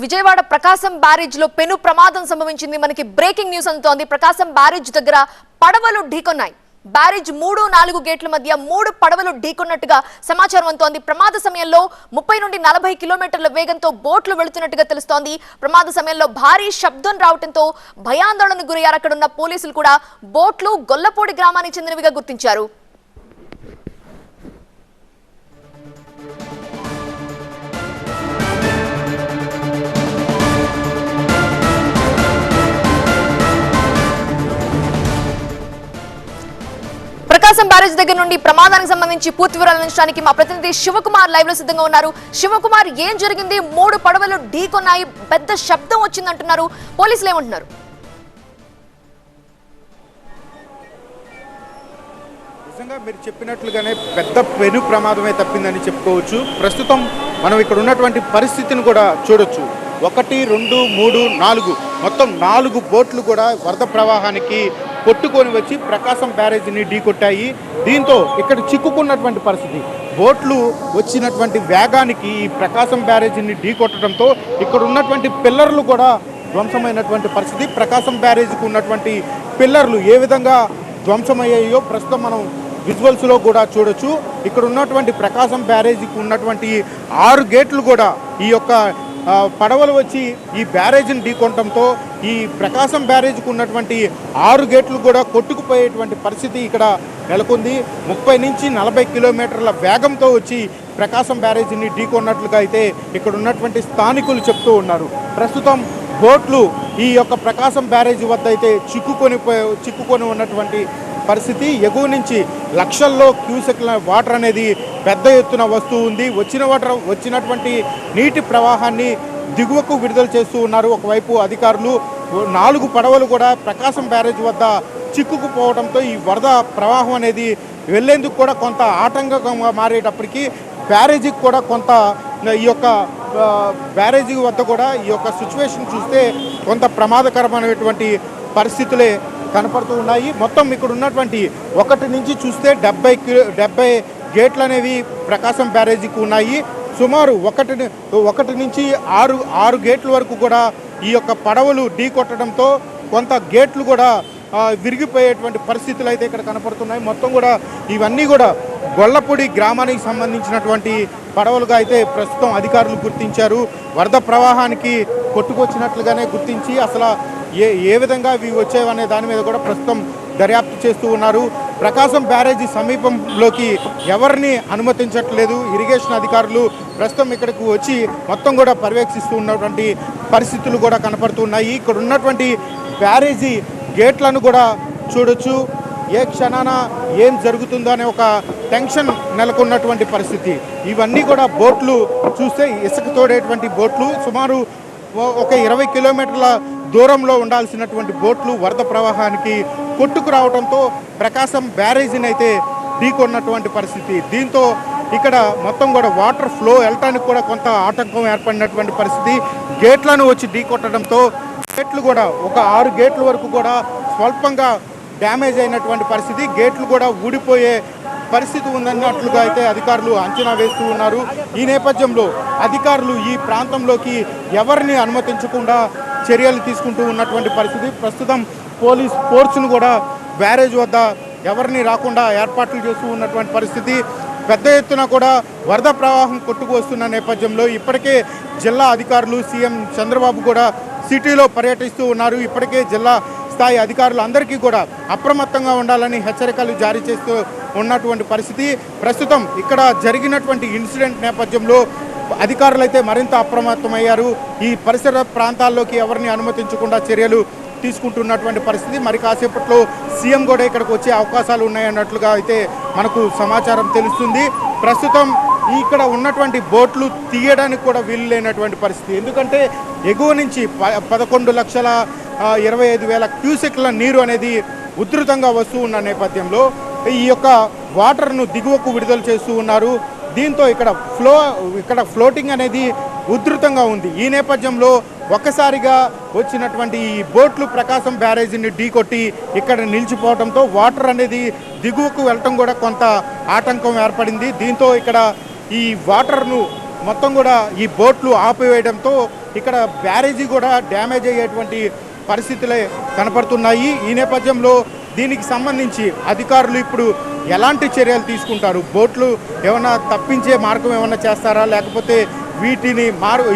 విజయవాడ ప్రకాశం barrage లో పెను ప్రమాదం సంభవించింది. మనకి బ్రేకింగ్ న్యూస్ అందుతోంది. ప్రకాశం బ్యారేజ్ దగ్గర పడవలు ఢీకొన్నాయి. బ్యారేజ్ 3-4 గేట్ల మధ్య 3 పడవలు ఢీకొన్నట్టుగా సమాచారం అందుతోంది. ప్రమాద సమయంలో 30 నుండి 40 కిలోమీటర్ల వేగంతో బోట్లు వెళుతున్నట్టుగా తెలుస్తోంది. ప్రమాద సమయంలో భారీ శబ్దం రావడంతో భయాందోళనకు గురయ్యారు అక్కడ ఉన్న పోలీసులు కూడా. బోట్లు గొల్లపూడి గ్రామానికి చెందినవిగా గుర్తించారు. ప్రకాశం బ్యారేజ్ దగ్గర నుండి ప్రమాదానికి సంబంధించి పూర్తి వివరాలు అందించడానికి మా ప్రతినిధి శివకుమార్ లైవ్ లో సిద్ధంగా ఉన్నారు. శివకుమార్, ఏం జరిగింది? 3 పడవలు ఢీకొన్నాయి, పెద్ద శబ్దం వచ్చిందంటున్నారు, పోలీసులు ఏమంటున్నారు? నిజంగా మీరు చెప్పినట్లుగానే పెద్ద పెను ప్రమాదమే తప్పిందని చెప్పుకోవచ్చు. ప్రస్తుతం మనం ఇక్కడ ఉన్నటువంటి పరిస్థితిని కూడా చూడొచ్చు. 1, 2, 3, 4 మొత్తం 4 బోట్లు కూడా వరద ప్రవాహానికి కొట్టుకొని వచ్చి ప్రకాశం బ్యారేజీని ఢీకొట్టాయి. దీంతో ఇక్కడ చిక్కుకున్నటువంటి పరిస్థితి. బోట్లు వచ్చినటువంటి వేగానికి ఈ ప్రకాశం బ్యారేజీని ఢీకొట్టడంతో ఇక్కడ ఉన్నటువంటి పిల్లర్లు కూడా ధ్వంసమైనటువంటి పరిస్థితి. ప్రకాశం బ్యారేజీకి ఉన్నటువంటి పిల్లర్లు ఏ విధంగా ధ్వంసమయ్యాయో ప్రస్తుతం మనం విజువల్స్లో కూడా చూడొచ్చు. ఇక్కడ ఉన్నటువంటి ప్రకాశం బ్యారేజీకి ఉన్నటువంటి 6 గేట్లు కూడా ఈ యొక్క పడవలు వచ్చి ఈ బ్యారేజీని ఢీకొనడంతో ఈ ప్రకాశం బ్యారేజీకి ఉన్నటువంటి 6 గేట్లు కూడా కొట్టుకుపోయేటువంటి పరిస్థితి ఇక్కడ నెలకొంది. 30 నుంచి 40 కిలోమీటర్ల వేగంతో వచ్చి ప్రకాశం బ్యారేజీని ఢీకొన్నట్లుగా అయితే ఇక్కడ ఉన్నటువంటి స్థానికులు చెప్తూ ఉన్నారు. ప్రస్తుతం బోట్లు ఈ యొక్క ప్రకాశం బ్యారేజీ వద్ద అయితే చిక్కుకొని ఉన్నటువంటి పరిస్థితి. ఎగువ నుంచి లక్షల్లో క్యూసెక్ల వాటర్ అనేది పెద్ద ఎత్తున వస్తూ ఉంది. వచ్చినటువంటి నీటి ప్రవాహాన్ని దిగువకు విడుదల చేస్తూ ఉన్నారు. ఒకవైపు అధికారులు 4 పడవలు కూడా ప్రకాశం బ్యారేజ్ వద్ద చిక్కుకుపోవడంతో ఈ వరద ప్రవాహం అనేది వెళ్లేందుకు కూడా కొంత ఆటంకంగా మారేటప్పటికీ బ్యారేజీకి కూడా కొంత ఈ యొక్క బ్యారేజీ వద్ద కూడా ఈ యొక్క సిచ్యువేషన్ చూస్తే కొంత ప్రమాదకరమైనటువంటి పరిస్థితులే కనపడుతూ ఉన్నాయి. మొత్తం ఇక్కడ ఉన్నటువంటి 1 నుంచి చూస్తే 70 గేట్లు అనేవి ప్రకాశం బ్యారేజీకి ఉన్నాయి. సుమారు 1 నుంచి 6 గేట్ల వరకు కూడా ఈ యొక్క పడవలు ఢీ కొట్టడంతో కొంత గేట్లు కూడా విరిగిపోయేటువంటి పరిస్థితులు అయితే ఇక్కడ కనపడుతున్నాయి. మొత్తం కూడా ఇవన్నీ కూడా గొల్లపూడి గ్రామానికి సంబంధించినటువంటి పడవలుగా అయితే ప్రస్తుతం అధికారులు గుర్తించారు. వరద ప్రవాహానికి కొట్టుకొచ్చినట్లుగానే గుర్తించి అసలు ఏ విధంగా ఇవి వచ్చేవనే దాని మీద కూడా ప్రస్తుతం దర్యాప్తు చేస్తూ ఉన్నారు. ప్రకాశం బ్యారేజీ సమీపంలోకి ఎవరిని అనుమతించట్లేదు. ఇరిగేషన్ అధికారులు ప్రస్తుతం ఇక్కడికి వచ్చి మొత్తం కూడా పర్యవేక్షిస్తూ ఉన్నటువంటి పరిస్థితులు కూడా కనపడుతున్నాయి. ఇక్కడ ఉన్నటువంటి బ్యారేజీ గేట్లను కూడా చూడొచ్చు. ఏ క్షణాన ఏం జరుగుతుందో అనే ఒక టెన్షన్ నెలకొన్నటువంటి పరిస్థితి. ఇవన్నీ కూడా బోట్లు చూస్తే ఇసుక తోడేటువంటి బోట్లు, సుమారు ఒక 20 కిలోమీటర్ల దూరంలో ఉండాల్సినటువంటి బోట్లు వరద ప్రవాహానికి కొట్టుకు రావడంతో ప్రకాశం బ్యారేజీని అయితే ఢీకొన్నటువంటి పరిస్థితి. దీంతో ఇక్కడ మొత్తం కూడా వాటర్ ఫ్లో వెళ్ళటానికి కూడా కొంత ఆటంకం ఏర్పడినటువంటి పరిస్థితి. గేట్లను వచ్చి ఢీకొట్టడంతో గేట్లు కూడా ఒక 6 గేట్ల వరకు కూడా స్వల్పంగా డ్యామేజ్ అయినటువంటి పరిస్థితి. గేట్లు కూడా ఊడిపోయే పరిస్థితి ఉందన్నట్లుగా అయితే అధికారులు అంచనా వేస్తూ ఉన్నారు. ఈ నేపథ్యంలో అధికారులు ఈ ప్రాంతంలోకి ఎవరిని అనుమతించకుండా చర్యలు తీసుకుంటూ ఉన్నటువంటి పరిస్థితి. ప్రస్తుతం పోలీస్ ఫోర్స్ను కూడా బ్యారేజ్ వద్ద ఎవరిని రాకుండా ఏర్పాట్లు చేస్తూ ఉన్నటువంటి పరిస్థితి. పెద్ద ఎత్తున కూడా వరద ప్రవాహం కొట్టుకు వస్తున్న నేపథ్యంలో ఇప్పటికే జిల్లా అధికారులు సీఎం చంద్రబాబు కూడా సిటీలో పర్యటిస్తూ ఉన్నారు. ఇప్పటికే జిల్లా స్థాయి అధికారులు అందరికీ కూడా అప్రమత్తంగా ఉండాలని హెచ్చరికలు జారీ చేస్తూ ఉన్నటువంటి పరిస్థితి. ప్రస్తుతం ఇక్కడ జరిగినటువంటి ఇన్సిడెంట్ నేపథ్యంలో అధికారులు అయితే మరింత అప్రమత్తమయ్యారు. ఈ పరిసర ప్రాంతాల్లోకి ఎవరిని అనుమతించకుండా చర్యలు తీసుకుంటున్నటువంటి పరిస్థితి. మరి కాసేపట్లో సీఎం కూడా ఇక్కడికి వచ్చే అవకాశాలు ఉన్నాయన్నట్లుగా అయితే మనకు సమాచారం తెలుస్తుంది. ప్రస్తుతం ఇక్కడ ఉన్నటువంటి బోట్లు తీయడానికి కూడా వీలు లేనటువంటి పరిస్థితి. ఎందుకంటే ఎగువ నుంచి 11,25,000 క్యూసెక్ల నీరు అనేది ఉధృతంగా వస్తూ ఉన్న నేపథ్యంలో ఈ యొక్క వాటర్ను దిగువకు విడుదల చేస్తూ ఉన్నారు. దీంతో ఇక్కడ ఫ్లోటింగ్ అనేది ఉధృతంగా ఉంది. ఈ నేపథ్యంలో ఒక్కసారిగా వచ్చినటువంటి ఈ బోట్లు ప్రకాశం బ్యారేజీని ఢీకొట్టి ఇక్కడ నిలిచిపోవడంతో వాటర్ అనేది దిగువకు వెళ్ళటం కూడా కొంత ఆటంకం ఏర్పడింది. దీంతో ఇక్కడ ఈ వాటర్ను మొత్తం కూడా ఈ బోట్లు ఆపివేయడంతో ఇక్కడ బ్యారేజీ కూడా డ్యామేజ్ అయ్యేటువంటి పరిస్థితులే కనపడుతున్నాయి. ఈ నేపథ్యంలో దీనికి సంబంధించి అధికారులు ఇప్పుడు ఎలాంటి చర్యలు తీసుకుంటారు? బోట్లు ఏమైనా తప్పించే మార్గం ఏమైనా చేస్తారా, లేకపోతే వీటిని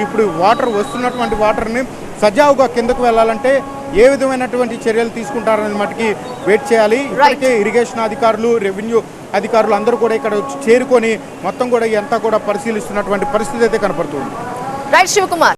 ఇప్పుడు వాటర్ వస్తున్నటువంటి వాటర్ని సజావుగా కిందకు వెళ్ళాలంటే ఏ విధమైనటువంటి చర్యలు తీసుకుంటారనే మటుకి వెయిట్ చేయాలి. ఇప్పటికే ఇరిగేషన్ అధికారులు, రెవెన్యూ అధికారులు అందరూ కూడా ఇక్కడ చేరుకొని మొత్తం కూడా ఇదంతా కూడా పరిశీలిస్తున్నటువంటి పరిస్థితి అయితే కనపడుతుంది. రైట్ శివకుమార్.